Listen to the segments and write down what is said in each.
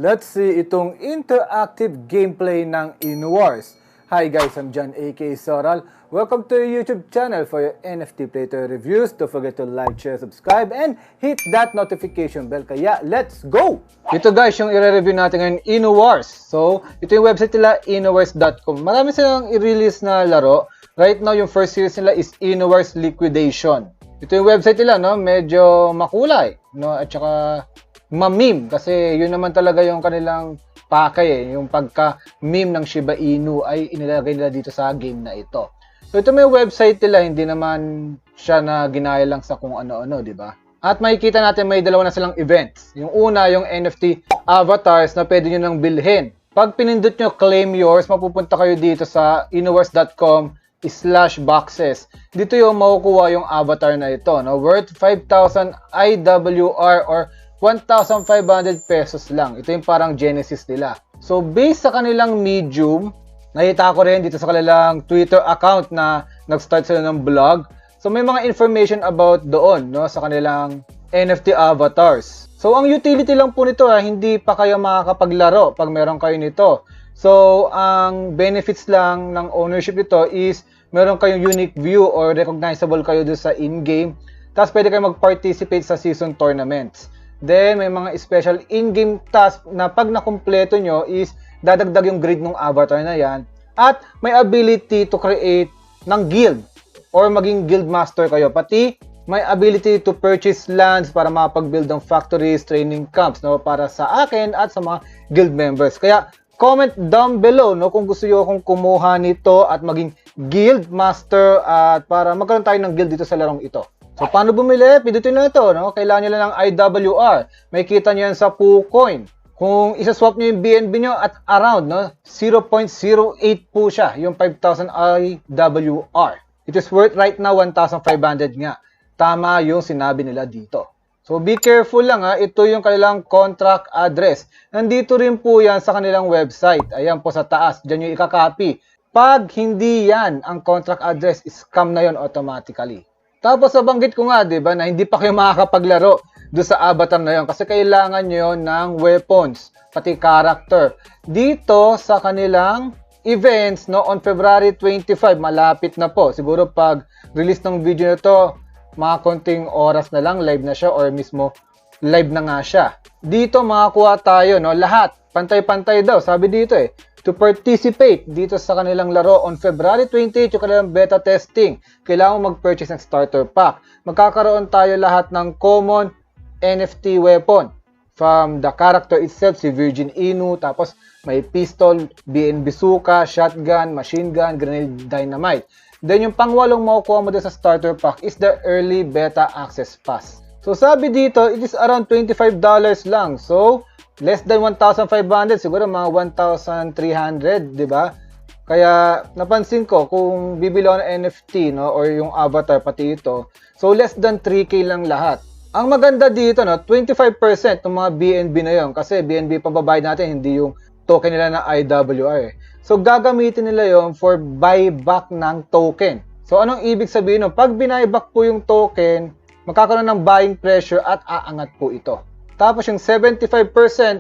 Let's see itong interactive gameplay ng InWars. Hi guys, I'm John aka Soral. Welcome to your YouTube channel for your NFT Playtoy reviews. Don't forget to like, share, subscribe, and hit that notification bell. Kaya, let's go! Ito guys, yung i-review natin ngayon, InWars. So, ito yung website nila, InWars.com. Marami silang i-release na laro. Right now, yung first series nila is InWars Liquidation. Ito yung website nila, no? Medyo makulay, no? At saka ma-meme kasi yun naman talaga yung kanilang pakay yung pagka-meme ng Shiba Inu ay inilagay nila dito sa game na ito. So ito may website nila, hindi naman siya na ginaya lang sa kung ano-ano, di ba? At makikita natin may dalawa na silang events. Yung una, yung NFT avatars na pwede nyo nang bilhin. Pag pinindot nyo claim yours, mapupunta kayo dito sa inowars.com/boxes. Dito yung makukuha yung avatar na ito, no? Worth 5,000 IWR or 1,500 pesos lang. Ito yung parang genesis nila. So, based sa kanilang medium, nakita ko rin dito sa kanilang Twitter account na nag-start sila ng blog. So, may mga information about doon, no, sa kanilang NFT avatars. So, ang utility lang po nito, hindi pa kayo makakapaglaro pag meron kayo nito. So, ang benefits lang ng ownership nito is meron kayong unique view or recognizable kayo doon sa in-game. Tapos, pwede kayo mag-participate sa season tournaments. Then, may mga special in-game task na pag nakumpleto nyo is dadagdag yung grade ng avatar na yan. At may ability to create ng guild or maging guild master kayo. Pati may ability to purchase lands para makapag-build ng factories, training camps, no, para sa akin at sa mga guild members. Kaya, comment down below, no, kung gusto nyo akong kumuha nito at maging guild master at para magkaroon tayo ng guild dito sa larong ito. So, paano bumili? Pindutin na ito, no? Kailangan nyo lang ng IWR. May kita nyo yan sa PooCoin. Kung isa-swap nyo yung BNB nyo at around, no? 0.08 po siya, yung 5,000 IWR. It is worth right now 1,500 nga. Tama yung sinabi nila dito. So, be careful lang, ha? Ito yung kanilang contract address. Nandito rin po yan sa kanilang website. Ayan po sa taas. Diyan yung ikakopy. Pag hindi yan, ang contract address, scam na yon automatically. Tapos nabanggit ko nga, 'di ba, na hindi pa kayo makakapaglaro do sa avatar na 'yon kasi kailangan niyo ng weapons, pati character. Dito sa kanilang events, no, on February 25, malapit na po. Siguro pag release ng video na 'to, mga konting oras na lang live na siya or mismo live na nga siya. Dito makakuha tayo, no, lahat pantay-pantay daw, sabi dito to participate dito sa kanilang laro on February 28, yung kanilang beta testing, kailangan mag-purchase ng starter pack. Magkakaroon tayo lahat ng common NFT weapon. From the character itself, si Virgin Inu, tapos may pistol, BNB Suka, shotgun, machine gun, grenade, dynamite. Then yung pangwalong makukuha mo dito sa starter pack is the early beta access pass. So sabi dito, it is around $25 lang. So, less than 1,500, siguro mga 1,300, di ba? Kaya napansin ko kung bibili ako ng NFT, no, or yung avatar pati ito, so less than 3K lang lahat. Ang maganda dito, no, 25% ng mga BNB na yon kasi BNB pababayad natin, hindi yung token nila na IWR. So gagamitin nila yon for buyback ng token. So anong ibig sabihin no? Pag binayback po yung token, magkakaroon ng buying pressure at aangat po ito. Tapos yung 75%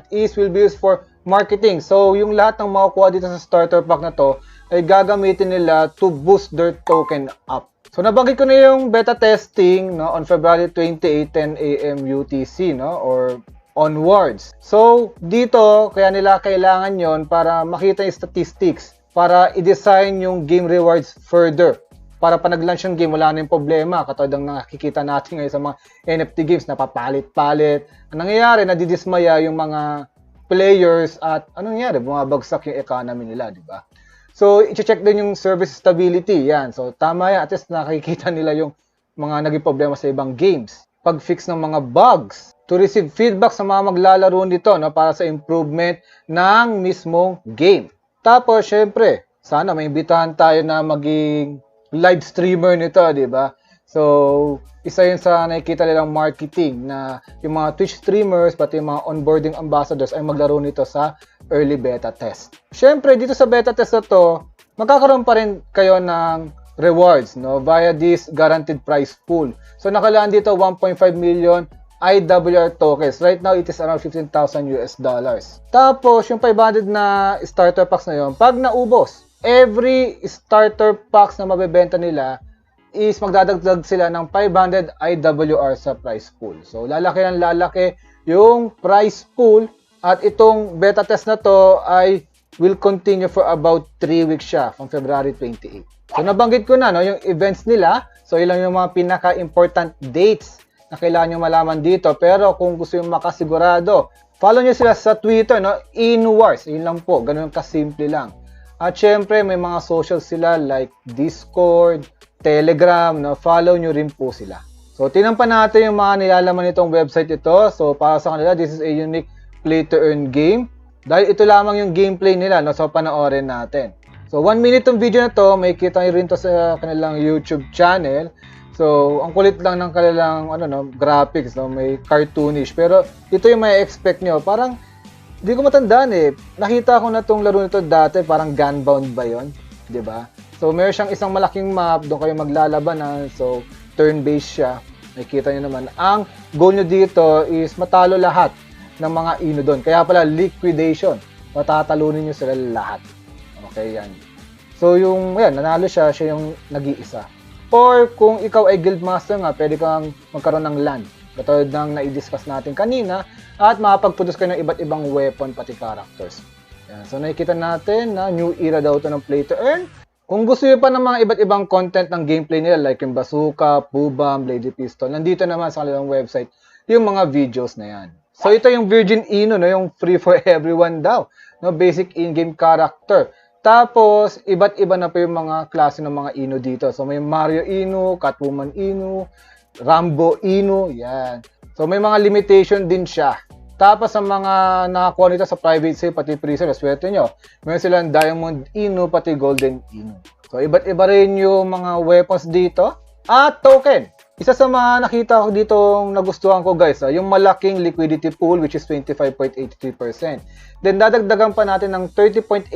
will be used for marketing. So yung lahat ng makukuha dito sa starter pack na to ay gagamitin nila to boost their token up. So nabanggit ko na yung beta testing, no, on February 28, 10 AM UTC, no, or onwards. So dito kaya nila kailangan yon para makita yung statistics, para i-design yung game rewards further. Para pa nag-launch yung game, wala na yung problema. Katulad ng nakikita natin ngayon sa mga NFT games na papalit-palit. Ang nangyayari, nadidismaya yung mga players at anong nangyayari? Bumabagsak yung economy nila, di ba? So, i-check din yung service stability. Yan. So, tama yan. At least nakikita nila yung mga naging problema sa ibang games. Pag-fix ng mga bugs. To receive feedback sa mga maglalaro nito, no, para sa improvement ng mismong game. Tapos, syempre, sana may imbitahan tayo na maging live streamer nito, di ba? So, isa yun sa nakikita nilang marketing na yung mga Twitch streamers, pati yung mga onboarding ambassadors ay maglaro nito sa early beta test. Siyempre, dito sa beta test na to, magkakaroon pa rin kayo ng rewards, no, via this guaranteed prize pool. So, nakalaan dito 1.5 million IWR tokens. Right now, it is around 15,000 US dollars. Tapos, yung 500 na starter packs na yun, pag naubos, every starter packs na mabebenta nila is magdadagdag sila ng 500 IWR sa prize pool. So, lalaki ng lalaki yung prize pool at itong beta test na to ay will continue for about 3 weeks siya from February 28. So, nabanggit ko na, no, yung events nila. So, ilang yung mga pinaka-important dates na kailangan nyo malaman dito. Pero kung gusto yung makasigurado, follow nyo sila sa Twitter, no? InWars. Yun lang po. Ganun kasimple lang. At syempre, may mga social sila like Discord, Telegram, no? Follow nyo rin po sila. So, tingnan pa natin yung mga nilalaman nitong website ito. So, para sa kanila, this is a unique play-to-earn game. Dahil ito lamang yung gameplay nila, no? So, panoorin natin. So, 1 minute tong video na to. May kita nyo rin to sa kanilang YouTube channel. So, ang kulit lang ng kanilang graphics, no? May cartoonish. Pero ito yung may expect nyo. Parang, di ko matandaan eh. Nakita ko na tong laro nito dati, parang Gunbound ba yun? Diba? So, meron siyang isang malaking map. Doon kayo maglalabanan. So, turn-based siya. Nakikita nyo naman. Ang goal nyo dito is matalo lahat ng mga ino doon. Kaya pala, liquidation. Matatalunin nyo sila lahat. Okay, yan. So, nanalo siya. Siya yung nag-iisa. Or kung ikaw ay guildmaster nga, pwede kang magkaroon ng land. Katulad ng na-discuss natin kanina. At makapag-produce kayo ng iba't ibang weapon pati characters. Yan. So nakikita natin na new era daw ito ng play to earn. Kung gusto nyo pa ng mga iba't ibang content ng gameplay nila like yung bazooka, Pubam, Lady Pistol, nandito naman sa kanilang website yung mga videos na yan. So ito yung Virgin Ino, no? Yung free for everyone daw. No? Basic in-game character. Tapos, iba't iba na po yung mga klase ng mga Ino dito. So, may Mario Ino, Catwoman Ino, Rambo Ino, yan. So, may mga limitation din siya. Tapos, sa mga nakakuha nito sa private sale, pati pre-sale, swerte nyo. Meron silang Diamond Ino, pati Golden Ino. So, iba't iba rin yung mga weapons dito. At token. Isa sa mga nakita ko dito nagustuhan ko guys, yung malaking liquidity pool which is 25.83%. Then dadagdagan pa natin ng 30.83%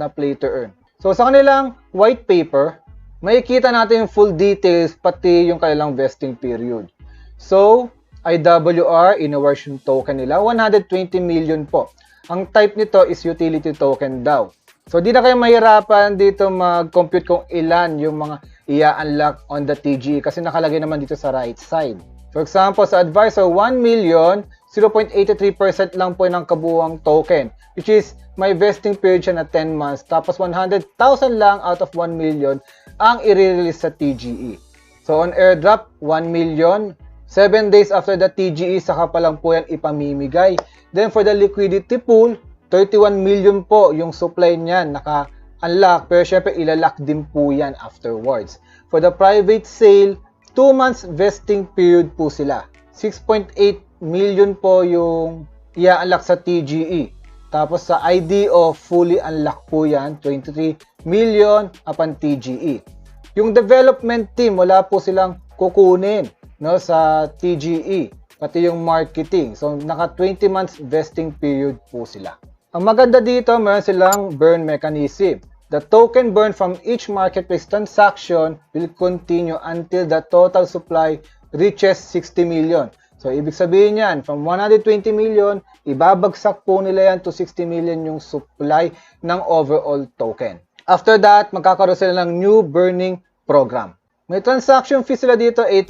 na play to earn. So sa kanilang white paper, makikita natin yung full details pati yung kanilang vesting period. So IWR, innovation token nila, 120 million po. Ang type nito is utility token daw. So di na kayo mahirapan dito mag-compute kung ilan yung mga i-unlock on the TGE kasi nakalagay naman dito sa right side. For example, sa advisor, 1 million, 0.83% lang po ng kabuuang token, which is may vesting period siya na 10 months, tapos 100,000 lang out of 1 million ang i-release sa TGE. So on airdrop, 1 million, 7 days after the TGE, saka pa lang po yan ipamimigay. Then for the liquidity pool, 31 million po yung supply niyan naka-unlock, pero syempre ilalock din po yan afterwards. For the private sale, 2 months vesting period po sila. 6.8 million po yung i-unlock sa TGE. Tapos sa IDO, fully unlock po yan, 23 million upon TGE. Yung development team, wala po silang kukunin, no, sa TGE, pati yung marketing. So naka 20 months vesting period po sila. Ang maganda dito, meron silang burn mechanism. The token burn from each marketplace transaction will continue until the total supply reaches 60 million. So, ibig sabihin yan, from 120 million, ibabagsak po nila yan to 60 million yung supply ng overall token. After that, magkakaroon sila ng new burning program. May transaction fee sila dito, 8%.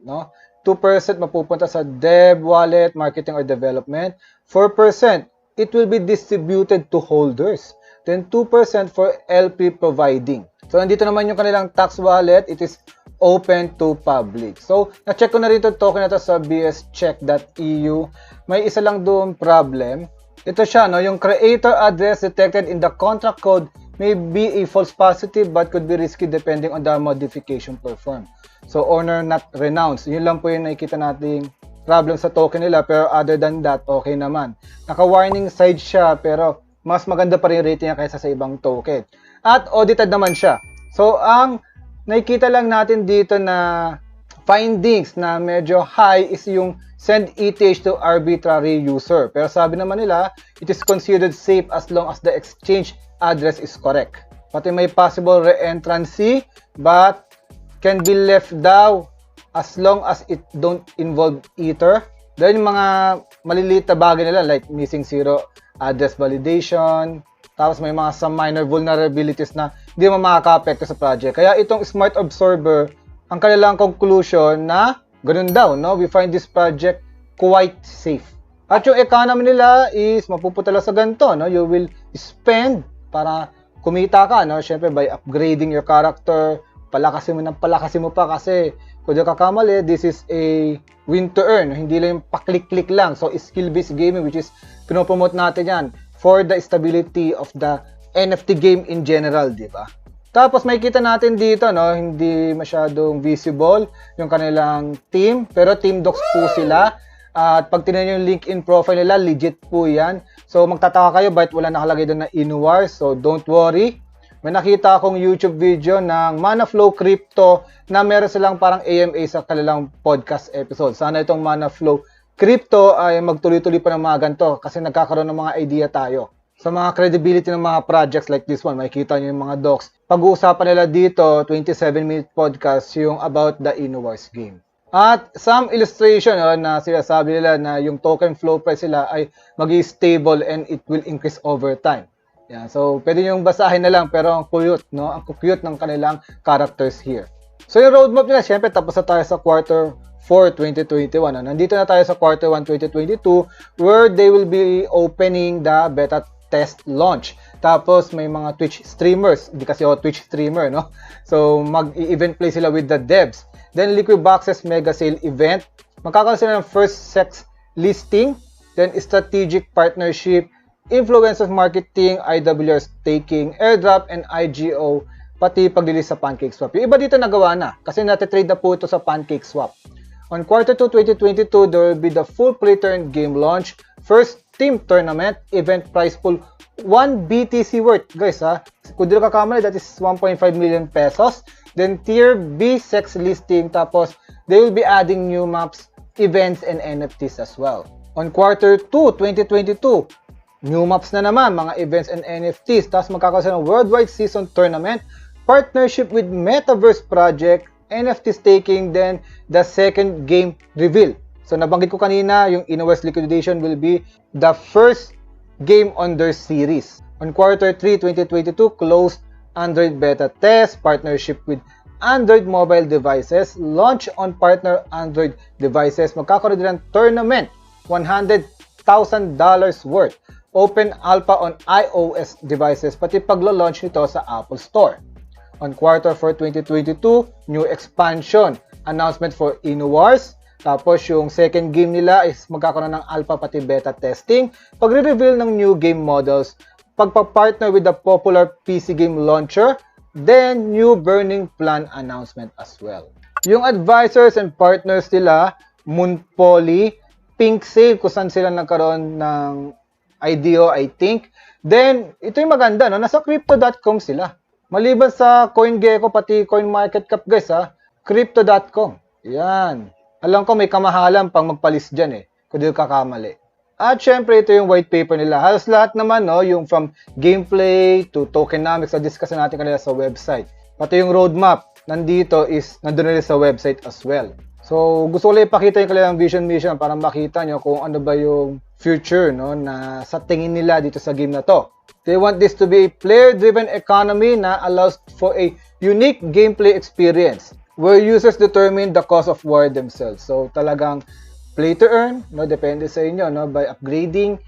No? 2% mapupunta sa dev, wallet, marketing, or development. 4%. It will be distributed to holders. Then 2% for LP providing. So, nandito naman yung kanilang tax wallet. It is open to public. So, na-check ko na rin itong token na ito sa bscheck.eu. May isa lang doon problem. Ito siya, no? Yung creator address detected in the contract code may be a false positive but could be risky depending on the modification performed. So, owner not renounced. Yun lang po yung nakikita nating problem sa token nila, pero other than that, okay naman. Naka-warning side siya, pero mas maganda pa rin rating niya kaysa sa ibang token. At audited naman siya. So, ang nakikita lang natin dito na findings na medyo high is yung send ETH to arbitrary user. Pero sabi naman nila, it is considered safe as long as the exchange address is correct. Pati may possible re-entrancy, but can be left daw as long as it don't involve Ether. Then yung mga maliliit na bagay nila like missing zero address validation, tapos may mga some minor vulnerabilities na hindi mo makaka-apekto sa project. Kaya itong Smart Absorber, ang kanilang conclusion na ganun daw, no? We find this project quite safe. At yung economy nila is mapuputala sa ganito, no? You will spend para kumita ka, no? Syempre by upgrading your character, palakasin mo pa kasi kung di ka kamali, this is a win to earn. Hindi lang yung paklik-klik lang. So, skill-based gaming, which is pinopromote natin yan for the stability of the NFT game in general, di ba? Tapos, makikita natin dito, no, hindi masyadong visible yung kanilang team. Pero team docs po sila. At pag tinignan yung LinkedIn profile nila, legit po yan. So, magtataka kayo, bakit wala nakalagay doon na Inwar? So, don't worry. May nakita akong YouTube video ng Manaflow Crypto na meron silang parang AMA sa kanilang podcast episode. Sana itong Manaflow Crypto ay magtuloy-tuloy pa ng mga ganito kasi nagkakaroon ng mga idea tayo. Sa mga credibility ng mga projects like this one, makikita nyo yung mga docs. Pag-uusapan nila dito, 27-minute podcast, yung about the Inowars game. At some illustration na sinasabi nila na yung token flow price sila ay maging stable and it will increase over time. Yeah, so pwede nyo basahin na lang pero ang cute, no? Ang cute ng kanilang characters here. So yung roadmap nila, syempre tapos na tayo sa quarter 4 2021. Nandito na tayo sa quarter 1 2022 where they will be opening the beta test launch. Tapos may mga Twitch streamers, hindi kasi ako Twitch streamer, no? So mag-event play sila with the devs. Then Liquid Boxes mega sale event. Magkakaroon sila ng first sex listing, then strategic partnership, influencers marketing, IWR staking, airdrop, and IGO, pati pag-release sa PancakeSwap. Yung iba dito nagawa na, kasi natitrade na po ito sa PancakeSwap. On quarter 2 2022, there will be the full play turn game launch, first team tournament, event prize pool, 1 BTC worth. Guys, kung di ka kamali, that is 1.5 million pesos. Then tier B sex listing, tapos they will be adding new maps, events, and NFTs as well. On quarter 2 2022, new maps na naman, mga events and NFTs. Tapos magkakaroon ng worldwide season tournament, partnership with Metaverse Project, NFT staking, then the second game reveal. So nabanggit ko kanina, yung Inowars liquidation will be the first game on their series. On quarter 3 2022, closed Android beta test, partnership with Android mobile devices, launch on partner Android devices. Magkakaroon din ng tournament, $100,000 worth. Open alpha on iOS devices, pati paglo-launch nito sa Apple Store. On quarter 4 2022, new expansion, announcement for Inowars. Tapos yung second game nila is magkakaroon ng alpha pati beta testing, pagre-reveal ng new game models, pagpa-partner with the popular PC game launcher, then new burning plan announcement as well. Yung advisors and partners nila, Moonpoly, Pink Sale, kung saan sila nagkaroon ng IDO, I think. Then, ito yung maganda, no? Nasa Crypto.com sila. Maliban sa CoinGecko, pati CoinMarketCap, guys, Crypto.com. Yan. Alam ko may kamahalan pang magpalis dyan, kung di kakamali. At syempre, ito yung white paper nila. Halos lahat naman, no? Yung from gameplay to tokenomics, na-discuss natin kanila sa website. Pati yung roadmap, nandito nandun na rin sa website as well. So, gusto ko lang ipakita yung kanilang vision mission para makita nyo kung ano ba yung future, no, na sa tingin nila dito sa game na to. They want this to be a player-driven economy na allows for a unique gameplay experience where users determine the cost of war themselves. So, talagang play to earn, no, depende sa inyo, no, by upgrading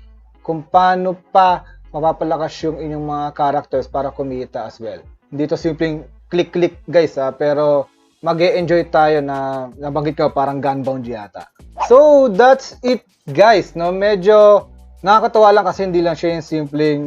kung paano pa mapapalakas yung inyong mga characters para kumita as well. Hindi to simpleng click-click, guys, pero mag-e-enjoy tayo na nabanggit ko parang gunbound yata. So, that's it, guys, no? Medyo nakakatawa lang kasi hindi lang siya yung simpleng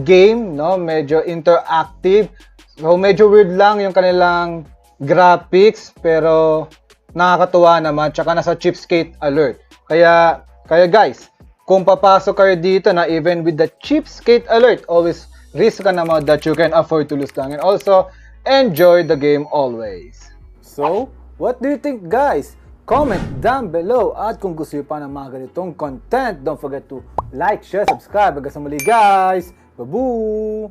game, no? Medyo interactive. So, medyo weird lang yung kanilang graphics, pero nakakatuwa naman. Tsaka nasa cheapskate alert. Kaya guys, kung papasok kayo dito na even with the cheapskate alert, always risk ka naman that you can afford to lose lang. And also, enjoy the game always. So, what do you think, guys? Comment down below. At kung gusto nyo pa ng mga ganitong content, don't forget to like, share, subscribe. Hanggang sa muli, guys. Babu!